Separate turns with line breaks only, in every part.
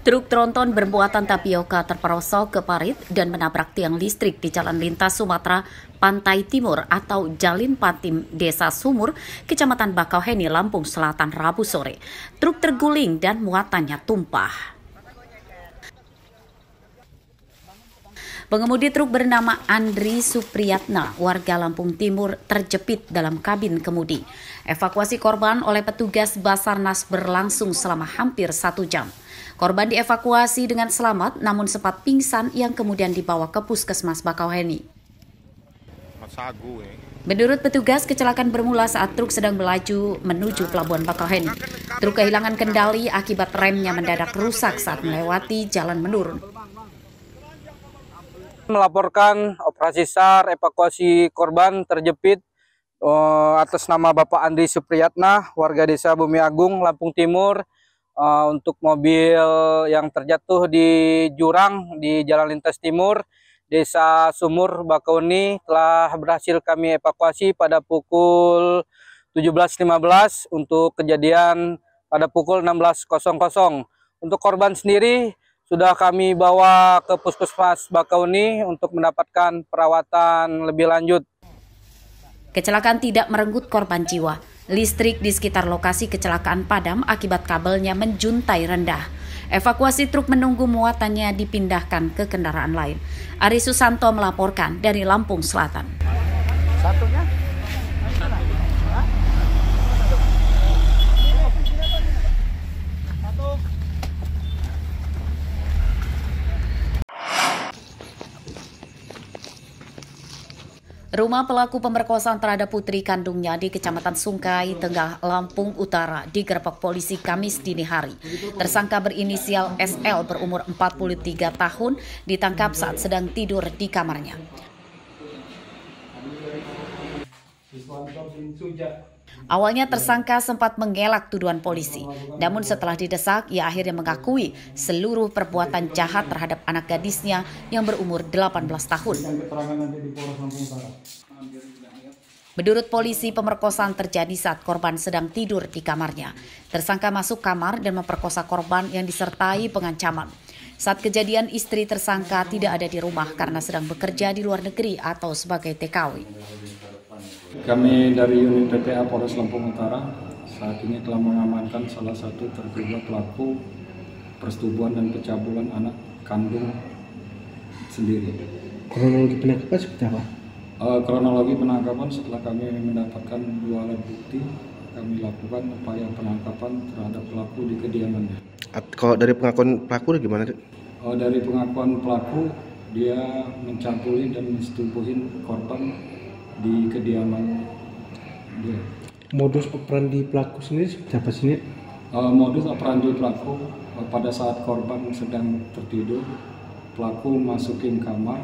Truk tronton bermuatan tapioka terperosok ke parit dan menabrak tiang listrik di Jalan Lintas Sumatera Pantai Timur atau Jalin Patim, Desa Sumur, Kecamatan Bakauheni, Lampung Selatan, Rabu sore. Truk terguling dan muatannya tumpah. Pengemudi truk bernama Andri Supriyatna, warga Lampung Timur, terjepit dalam kabin kemudi. Evakuasi korban oleh petugas Basarnas berlangsung selama hampir 1 jam. Korban dievakuasi dengan selamat, namun sempat pingsan yang kemudian dibawa ke Puskesmas Bakauheni. Menurut petugas, kecelakaan bermula saat truk sedang melaju menuju Pelabuhan Bakauheni. Truk kehilangan kendali akibat remnya mendadak rusak saat melewati jalan menurun.
Melaporkan operasi SAR evakuasi korban terjepit atas nama Bapak Andri Supriyatna, warga Desa Bumi Agung, Lampung Timur, untuk mobil yang terjatuh di jurang di Jalan Lintas Timur, Desa Sumur, Bakauheni, telah berhasil kami evakuasi pada pukul 17.15 untuk kejadian pada pukul 16.00. Untuk korban sendiri sudah kami bawa ke Puskesmas Bakauheni untuk mendapatkan perawatan lebih lanjut.
Kecelakaan tidak merenggut korban jiwa. Listrik di sekitar lokasi kecelakaan padam akibat kabelnya menjuntai rendah. Evakuasi truk menunggu muatannya dipindahkan ke kendaraan lain. Ari Susanto melaporkan dari Lampung Selatan. Satunya? Rumah pelaku pemerkosaan terhadap putri kandungnya di Kecamatan Sungkai Tengah, Lampung Utara digerebek polisi Kamis dini hari. Tersangka berinisial SL berumur 43 tahun ditangkap saat sedang tidur di kamarnya. Awalnya tersangka sempat mengelak tuduhan polisi, namun setelah didesak, ia akhirnya mengakui seluruh perbuatan jahat terhadap anak gadisnya yang berumur 18 tahun. Menurut polisi, pemerkosaan terjadi saat korban sedang tidur di kamarnya. Tersangka masuk kamar dan memperkosa korban yang disertai pengancaman. Saat kejadian, istri tersangka tidak ada di rumah karena sedang bekerja di luar negeri atau sebagai TKW.
Kami dari unit PPA Polres Lampung Utara saat ini telah mengamankan salah satu terduga pelaku persetubuhan dan pencabulan anak kandung sendiri.
Kronologi penangkapan seperti apa?
Kronologi penangkapan setelah kami mendapatkan 2 alat bukti, kami lakukan upaya penangkapan terhadap pelaku di kediamannya.
Kalau dari pengakuan pelaku gimana?
Dari pengakuan pelaku, dia mencabuli dan mensetubuhin korban di kediaman dia.
Modus operandi pelaku sendiri seperti apa sih?
Modus operandi pelaku pada saat korban sedang tertidur, pelaku masukin kamar,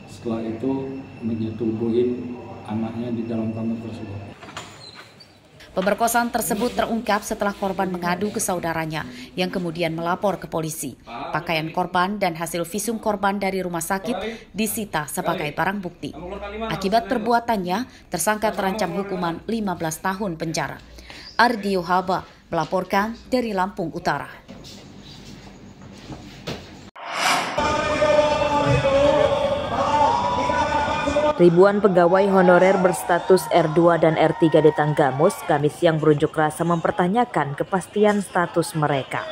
setelah itu menyetubuhin anaknya di dalam kamar tersebut.
Pemerkosaan tersebut terungkap setelah korban mengadu ke saudaranya yang kemudian melapor ke polisi. Pakaian korban dan hasil visum korban dari rumah sakit disita sebagai barang bukti. Akibat perbuatannya, tersangka terancam hukuman 15 tahun penjara. Ardio Haba melaporkan dari Lampung Utara.
Ribuan pegawai honorer berstatus R2 dan R3 di Tanggamus Kamis siang berunjuk rasa mempertanyakan kepastian status mereka.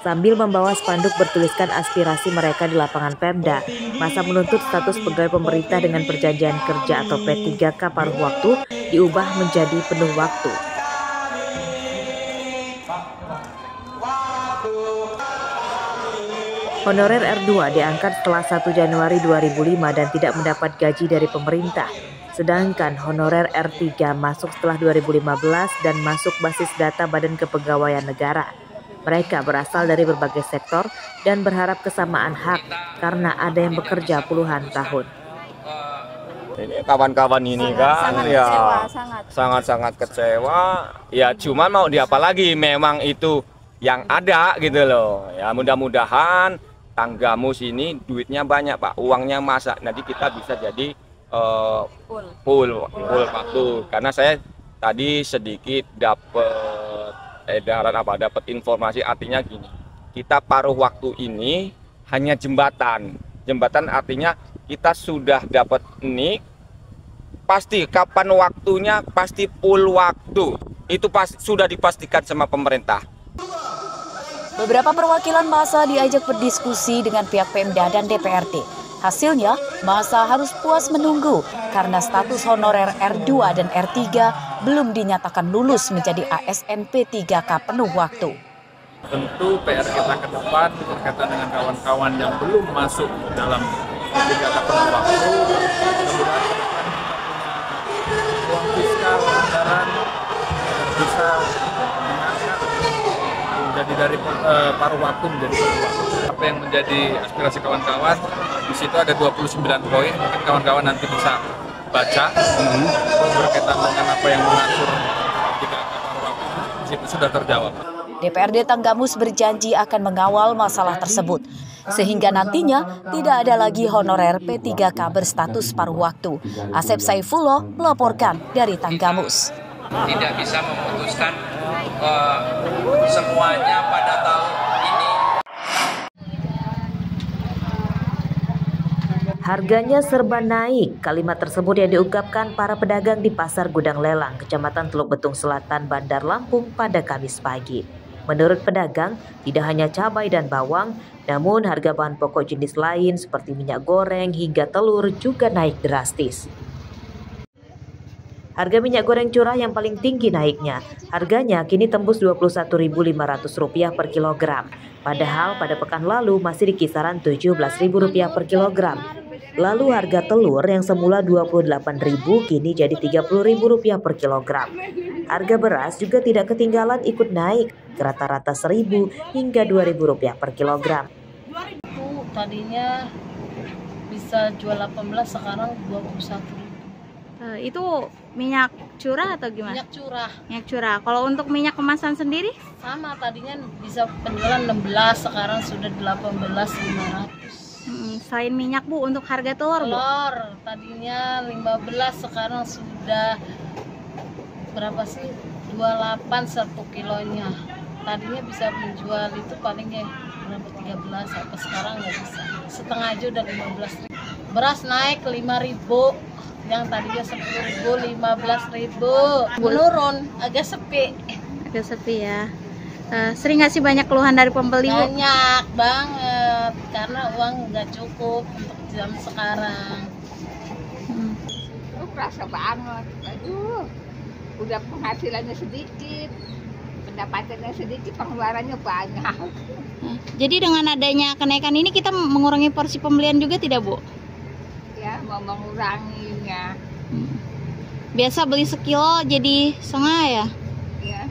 Sambil membawa spanduk bertuliskan aspirasi mereka di lapangan Pemda, masa menuntut status pegawai pemerintah dengan perjanjian kerja atau P3K paruh waktu diubah menjadi penuh waktu. Honorer R2 diangkat setelah 1 Januari 2005 dan tidak mendapat gaji dari pemerintah. Sedangkan honorer R3 masuk setelah 2015 dan masuk basis data Badan Kepegawaian Negara. Mereka berasal dari berbagai sektor dan berharap kesamaan hak karena ada yang bekerja puluhan tahun.
Ini kawan-kawan ini kan ya sangat kecewa. Ya cuman mau diapa lagi, memang itu yang ada gitu loh. Ya mudah-mudahan Tanggamus ini duitnya banyak Pak, uangnya masa. Nanti kita bisa jadi full waktu. Karena saya tadi sedikit dapat edaran apa, dapat informasi, artinya gini, kita paruh waktu ini hanya jembatan. Jembatan artinya kita sudah dapat ini, pasti kapan waktunya, pasti full waktu. Itu sudah dipastikan sama pemerintah.
Beberapa perwakilan massa diajak berdiskusi dengan pihak Pemda dan DPRD. Hasilnya, massa harus puas menunggu karena status honorer R2 dan R3 belum dinyatakan lulus menjadi ASN P3K penuh waktu.
Tentu PR kita ke depan berkaitan dengan kawan-kawan yang belum masuk dalam P3K penuh waktu, kemudian ruang fiskal, anggaran bisa mengangkat menjadi dari paruh waktu menjadi penuh waktu. Apa yang menjadi aspirasi kawan-kawan, di situ ada 29 poin, mungkin kawan-kawan nanti bisa baca berkaitan dengan apa yang mengatur P3K paruh waktu, di situ sudah terjawab.
DPRD Tanggamus berjanji akan mengawal masalah tersebut, sehingga nantinya tidak ada lagi honorer P3K berstatus paruh waktu. Asep Saifullah melaporkan dari Tanggamus.
Tidak bisa memutuskan semuanya pada tahun ini.
Harganya serba naik. Kalimat tersebut yang diungkapkan para pedagang di Pasar Gudang Lelang, Kecamatan Teluk Betung Selatan, Bandar Lampung pada Kamis pagi. Menurut pedagang, tidak hanya cabai dan bawang, namun harga bahan pokok jenis lain seperti minyak goreng hingga telur juga naik drastis. Harga minyak goreng curah yang paling tinggi naiknya. Harganya kini tembus Rp21.500 per kilogram. Padahal pada pekan lalu masih di kisaran Rp17.000 per kilogram. Lalu harga telur yang semula Rp28.000 kini jadi Rp30.000 per kilogram. Harga beras juga tidak ketinggalan ikut naik ke rata-rata Rp1.000 hingga Rp2.000 per kilogram.
Tadinya bisa jual 18, sekarang 21.000.
Itu minyak curah atau gimana?
Minyak curah.
Minyak curah. Kalau untuk minyak kemasan sendiri?
Sama, tadinya bisa penjualan 16, sekarang sudah 18.500.
Selain minyak Bu, untuk harga telur Bu?
Telur tadinya 15, sekarang sudah berapa sih? 28 1 kilonya. Tadinya bisa menjual itu palingnya berapa, 13, apa sekarang nggak bisa. Setengah aja udah 15.000. Beras naik 5.000. Yang tadinya 10.000, 15.000. Menurun, agak sepi.
Agak sepi ya. Sering nggak sih banyak keluhan dari pembeli?
Banyak banget, karena uang nggak cukup untuk jam sekarang.
Kerasa banget. Aduh, udah penghasilannya sedikit, pendapatannya sedikit, pengeluarannya banyak.
Jadi dengan adanya kenaikan ini kita mengurangi porsi pembelian juga tidak Bu?
Ya, mau menguranginya.
Biasa beli sekilo jadi setengah ya?
Ya,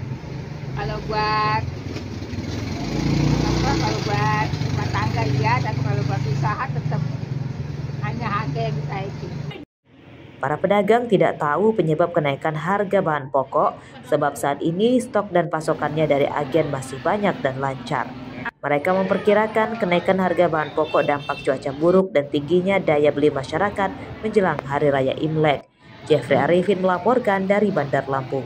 kalau buat rumah tangga ya, dan kalau buat usaha tetap hanya harga yang ditaikin.
Para pedagang tidak tahu penyebab kenaikan harga bahan pokok, sebab saat ini stok dan pasokannya dari agen masih banyak dan lancar. Mereka memperkirakan kenaikan harga bahan pokok dampak cuaca buruk dan tingginya daya beli masyarakat menjelang Hari Raya Imlek. Jeffrey Arifin melaporkan dari Bandar Lampung.